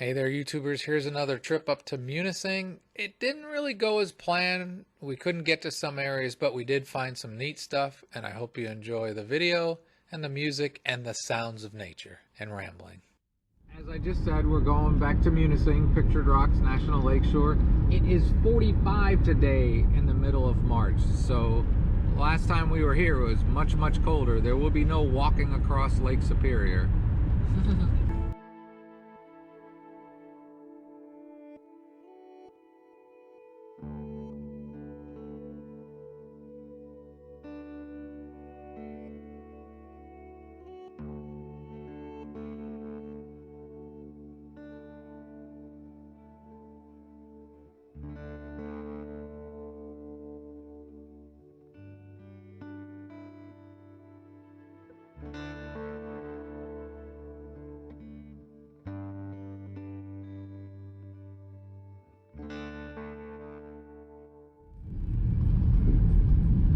Hey there, YouTubers. Here's another trip up to Munising. It didn't really go as planned. We couldn't get to some areas, but we did find some neat stuff, and I hope you enjoy the video and the music and the sounds of nature and rambling. As I just said, we're going back to Munising, Pictured Rocks National Lakeshore. It is 45 today in the middle of March, so last time we were here it was much, much colder. There will be no walking across Lake Superior.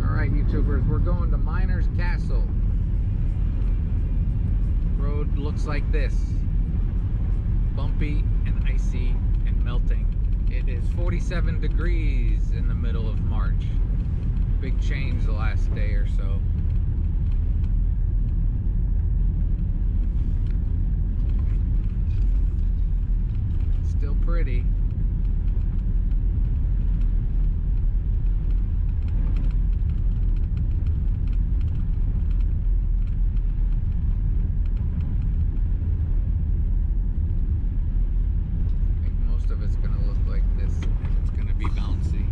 Alright, YouTubers, we're going to Miner's Castle. Road looks like this. Bumpy and icy and melting. It is 47 degrees in the middle of March. Big change the last day or so. Still pretty. Of it's going to look like this, and it's going to be bouncy.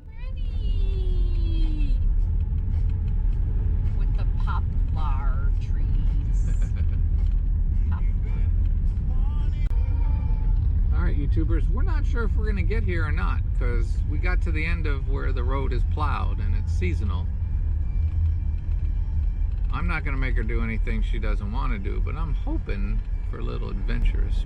Pretty with the poplar trees. Alright, YouTubers, we're not sure if we're going to get here or not, because we got to the end of where the road is plowed and it's seasonal. I'm not going to make her do anything she doesn't want to do, but I'm hoping for a little adventurous.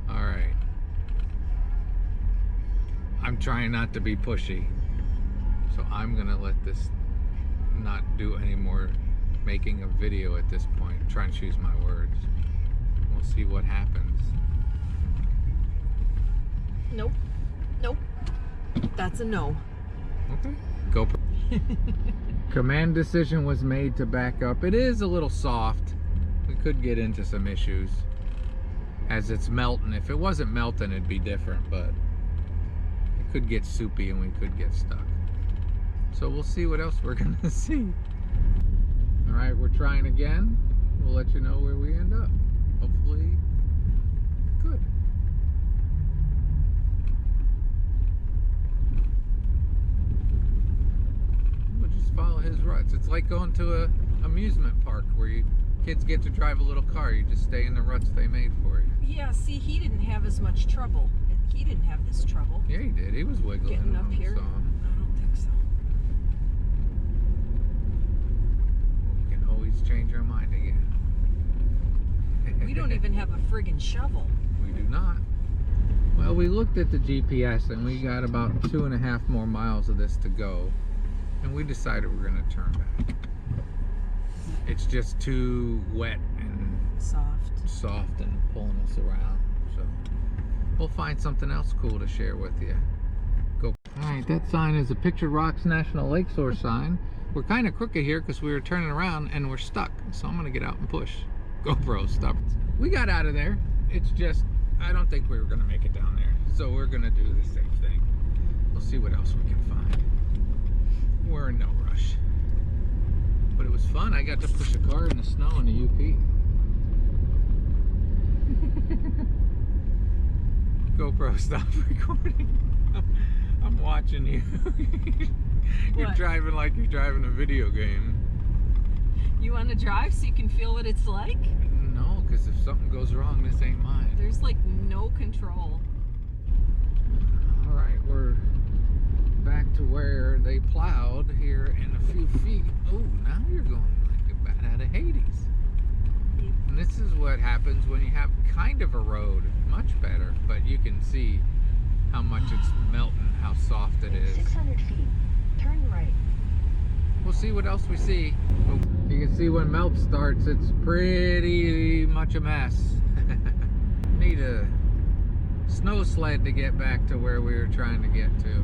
Alright. I'm trying not to be pushy, so I'm going to let this not do any more making a video at this point. I'm trying to choose my words. We'll see what happens. Nope. Nope. That's a no. Okay. Go. Command decision was made to back up. It is a little soft. We could get into some issues as it's melting. If it wasn't melting, it'd be different, but it could get soupy and we could get stuck. So we'll see what else we're gonna see. Alright, we're trying again. We'll let you know where we end up. Hopefully, good. We'll just follow his ruts. It's like going to an amusement park where kids get to drive a little car. You just stay in the ruts they made for you. Yeah, see, he didn't have as much trouble. He didn't have this trouble. Yeah, he did. He was wiggling. Getting up here? I don't think so. Always change our mind again. We don't even have a friggin' shovel. We do not. Well, we looked at the GPS and we got about 2.5 more miles of this to go, and we decided we're going to turn back. It's just too wet and soft and pulling us around, so we'll find something else cool to share with you. Go. Alright, that sign is a Pictured Rocks National Lakeshore sign. We're kind of crooked here because we were turning around and we're stuck. So I'm going to get out and push. GoPro, stop. We got out of there. It's just, I don't think we were going to make it down there. So we're going to do the same thing. We'll see what else we can find. We're in no rush. But it was fun. I got to push a car in the snow in the UP. GoPro, stop recording. I'm watching you. You're driving like you're driving a video game. You want to drive so you can feel what it's like? No, because if something goes wrong, this ain't mine. There's like no control. Alright, we're back to where they plowed here in a few feet. Oh, now you're going like a bat out of Hades. is what happens when you have kind of a road. Much better, but you can see how much it's melting, how soft it is. 600 feet. Turn right. We'll see what else we see. You can see when melt starts, it's pretty much a mess. Need a snow sled to get back to where we were trying to get to.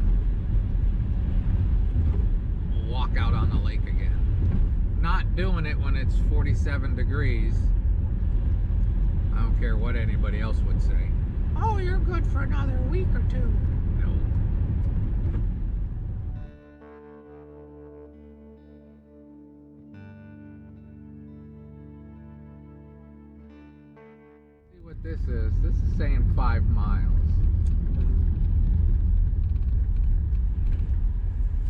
Walk out on the lake again. Not doing it when it's 47 degrees. I don't care what anybody else would say. Oh, you're good for another week or two. No. See what this is. This is saying 5 miles.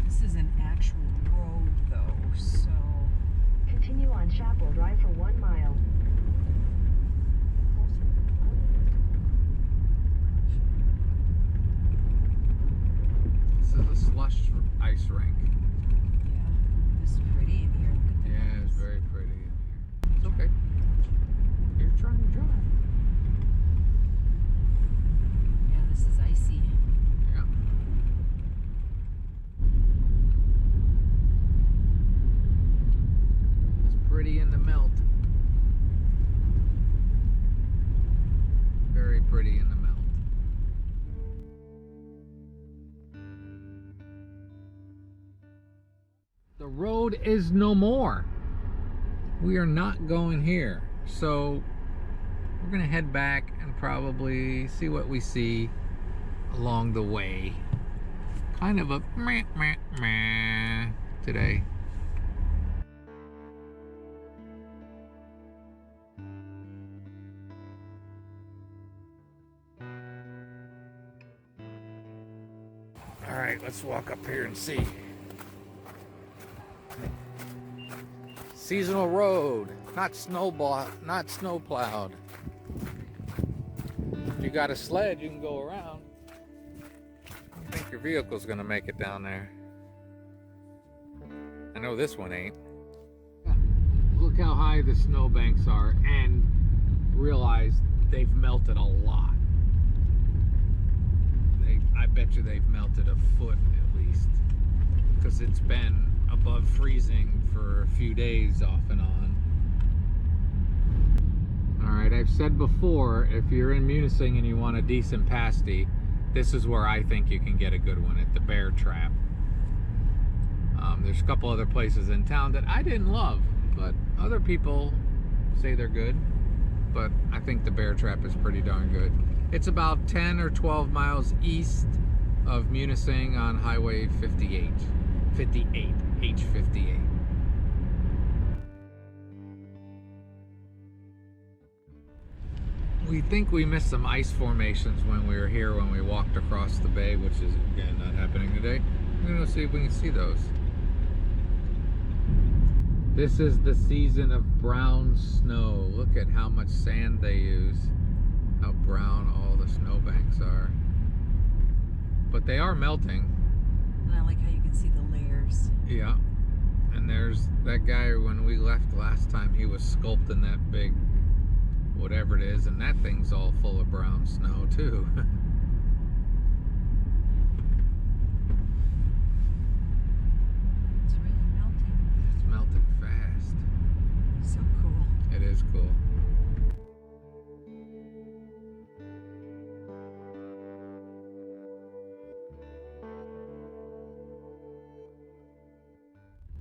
This is an actual road though, so. Continue on Chapel Drive for 1 mile. This is a slush ice rink. Yeah, this is pretty in here. Look at the Yeah, it's lights. very pretty in here. It's okay. You're trying to drive. Yeah, this is icy. Yeah. It's pretty in the melt. Very pretty in the melt. The road is no more. We are not going here. So we're gonna head back and probably see what we see along the way. Kind of a meh, meh, meh today. All right, let's walk up here and see. Seasonal road, not snow plowed. If you got a sled, you can go around. I don't think your vehicle's gonna make it down there. I know this one ain't. Look how high the snowbanks are, and realize they've melted a lot. I bet you they've melted a foot at least, because it's been above freezing for a few days off and on. Alright, I've said before, if you're in Munising and you want a decent pasty, this is where I think you can get a good one, at the Bear Trap. There's a couple other places in town that I didn't love, but other people say they're good. But I think the Bear Trap is pretty darn good. It's about 10 or 12 miles east of Munising on Highway 58. H58. We think we missed some ice formations when we were here, when we walked across the bay, which is again not happening today. We're gonna see if we can see those. This is the season of brown snow. Look at how much sand they use, how brown all the snowbanks are. But they are melting. And I like how you can see the layers. Yeah. And there's that guy, when we left last time, he was sculpting that big whatever it is, and that thing's all full of brown snow too. It's really melting. It's melting fast. So cool. It is cool.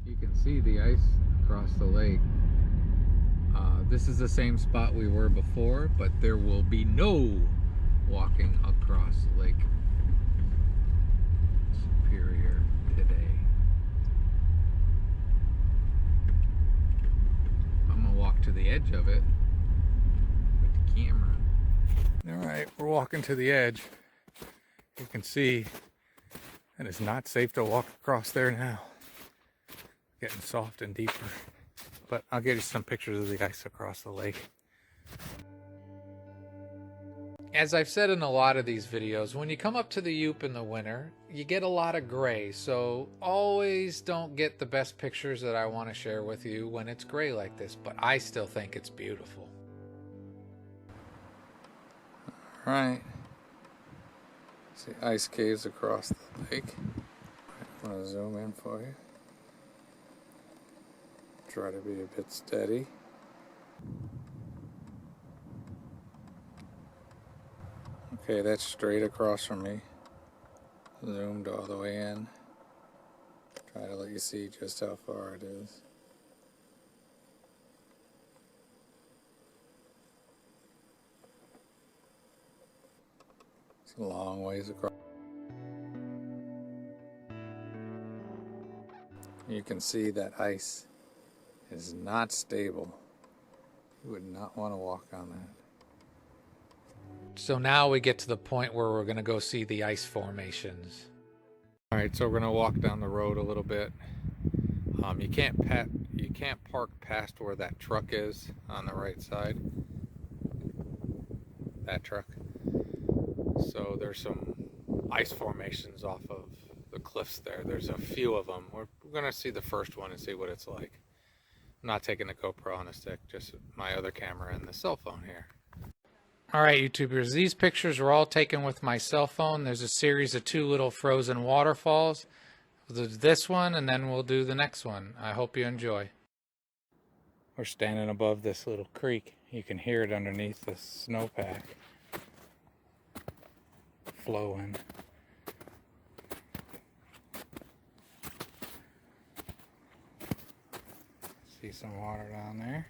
You can see the ice across the lake. This is the same spot we were before, but there will be no walking across Lake Superior today. I'm gonna walk to the edge of it with the camera. All right, we're walking to the edge. You can see that it's not safe to walk across there now. Getting soft and deeper. But I'll get you some pictures of the ice across the lake. As I've said in a lot of these videos, when you come up to the Yup in the winter, you get a lot of gray. So always don't get the best pictures that I want to share with you when it's gray like this. But I still think it's beautiful. Alright. See ice caves across the lake. I'm going to zoom in for you. Try to be a bit steady. Okay, that's straight across from me. Zoomed all the way in. Try to let you see just how far it is. It's a long ways across. You can see that ice is not stable. You would not want to walk on that. So now we get to the point where we're going to go see the ice formations. All right, so we're going to walk down the road a little bit. You can't park past where that truck is on the right side. That truck. So there's some ice formations off of the cliffs there. There's a few of them. We're going to see the first one and see what it's like. I'm not taking the GoPro on a stick, just my other camera and the cell phone here. Alright YouTubers, these pictures were all taken with my cell phone. There's a series of 2 little frozen waterfalls. We'll do this one and then we'll do the next one. I hope you enjoy. We're standing above this little creek. You can hear it underneath the snowpack flowing. See some water down there.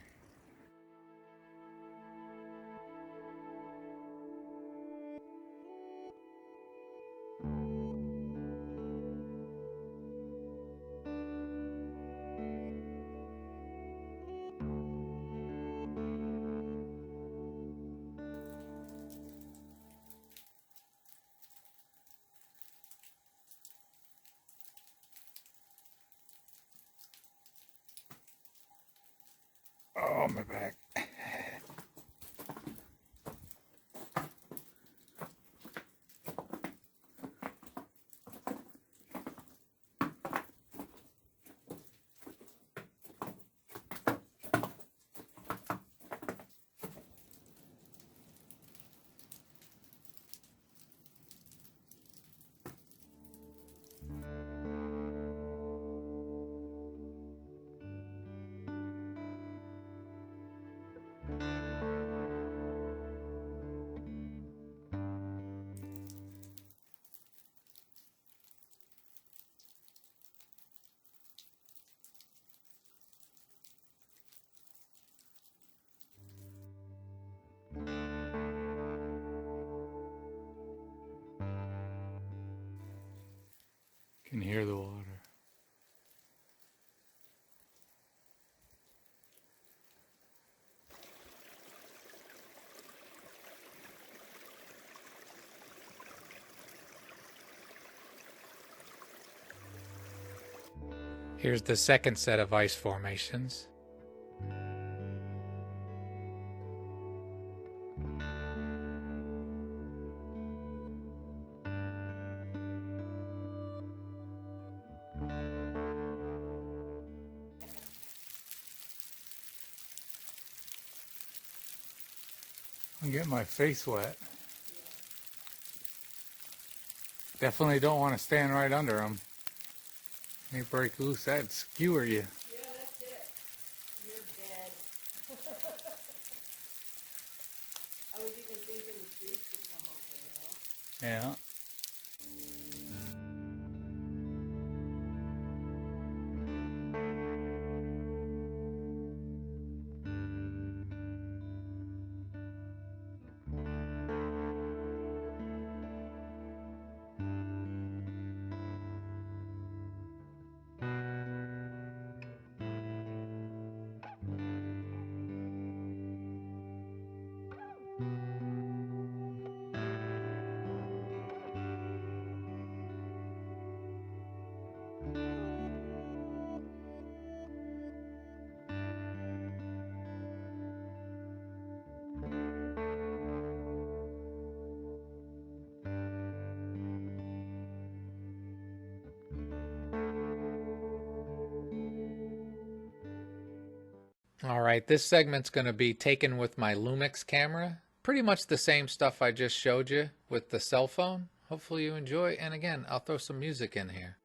Oh, my back. Can hear the water. Here's the second set of ice formations. I'm getting my face wet. Definitely don't want to stand right under them. They break loose, that'd skewer you. Yeah, that's it. You're dead. I was even thinking the trees could come over, you know? Yeah. All right, this segment's going to be taken with my Lumix camera. pretty much the same stuff I just showed you with the cell phone. Hopefully you enjoy, and again, I'll throw some music in here.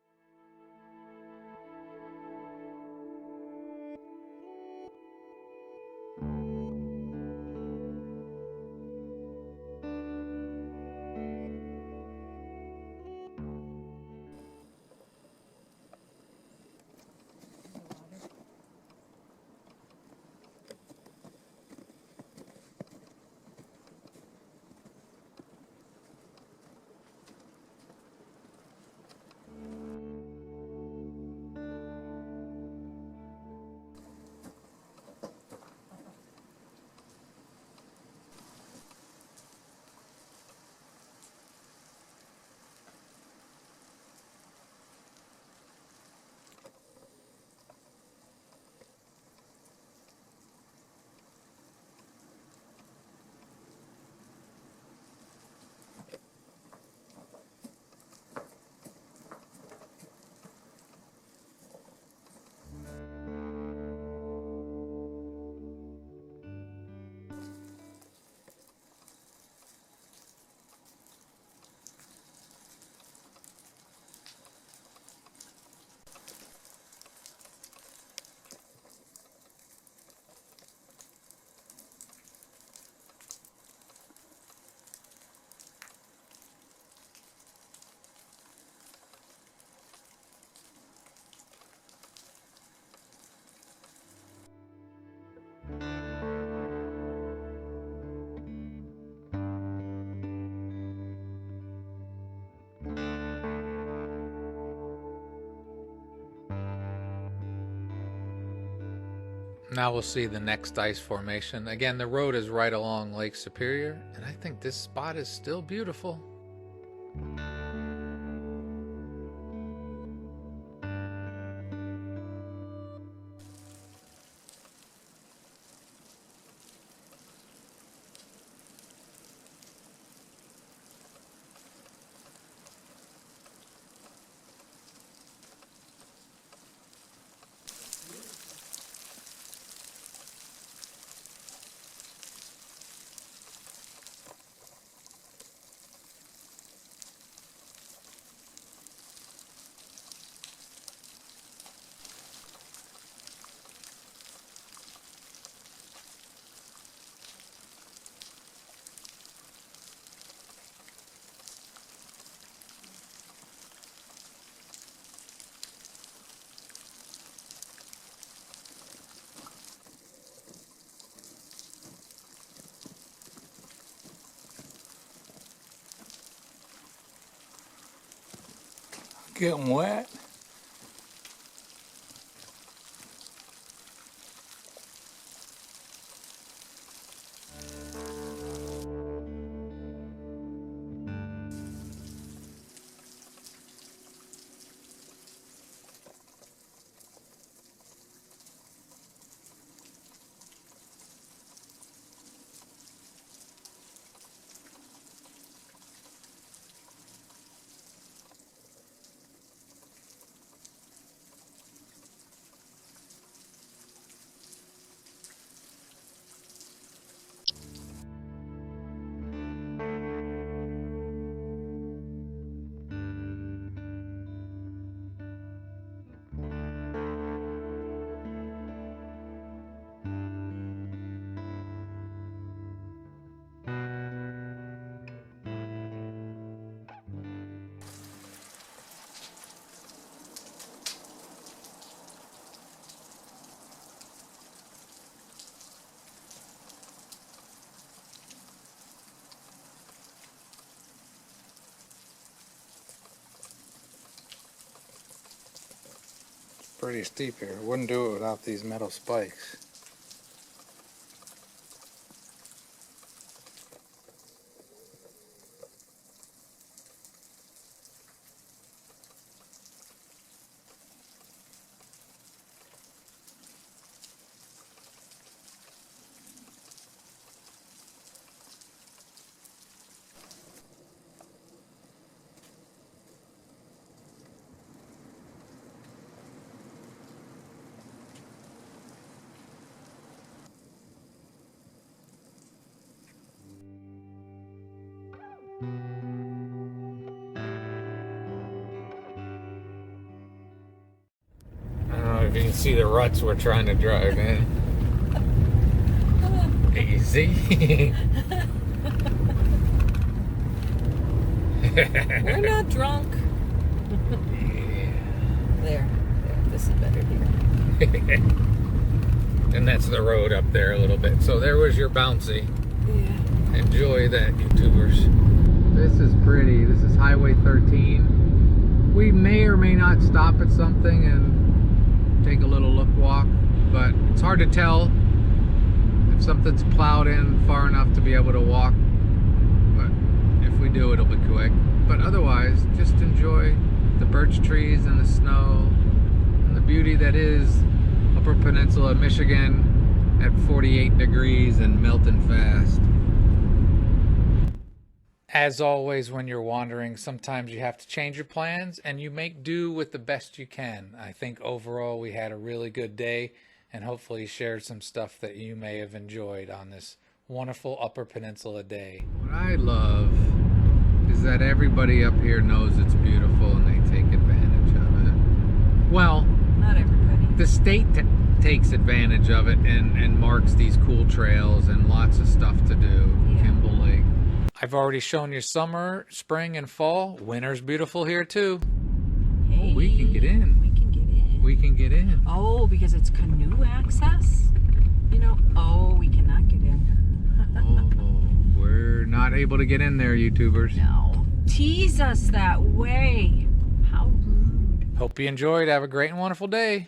Now we'll see the next ice formation. Again, the road is right along Lake Superior, and I think this spot is still beautiful. Getting wet. Pretty steep here. Wouldn't do it without these metal spikes. if you can see the ruts we're trying to drive in. Easy. We're not drunk. There. This is better here. And that's the road up there a little bit. So there was your bouncy. Yeah. Enjoy that, YouTubers. This is pretty. This is Highway 13. We may or may not stop at something and take a little look walk, but it's hard to tell if something's plowed in far enough to be able to walk. But if we do, it'll be quick. But otherwise, just enjoy the birch trees and the snow and the beauty that is Upper Peninsula of Michigan at 48 degrees and melting fast. As always, when you're wandering, sometimes you have to change your plans and you make do with the best you can. I think overall we had a really good day and hopefully shared some stuff that you may have enjoyed on this wonderful Upper Peninsula day. What I love is that everybody up here knows it's beautiful and they take advantage of it. Well, Not everybody. the state takes advantage of it and marks these cool trails and lots of stuff to do. Yeah. Kimball Lake. I've already shown you summer, spring, and fall. Winter's beautiful here too. Hey, Oh, we can get in. We can get in. We can get in. Oh, because it's canoe access? You know, oh, we cannot get in. Oh, we're not able to get in there, YouTubers. No. Tease us that way. How rude. Hope you enjoyed. Have a great and wonderful day.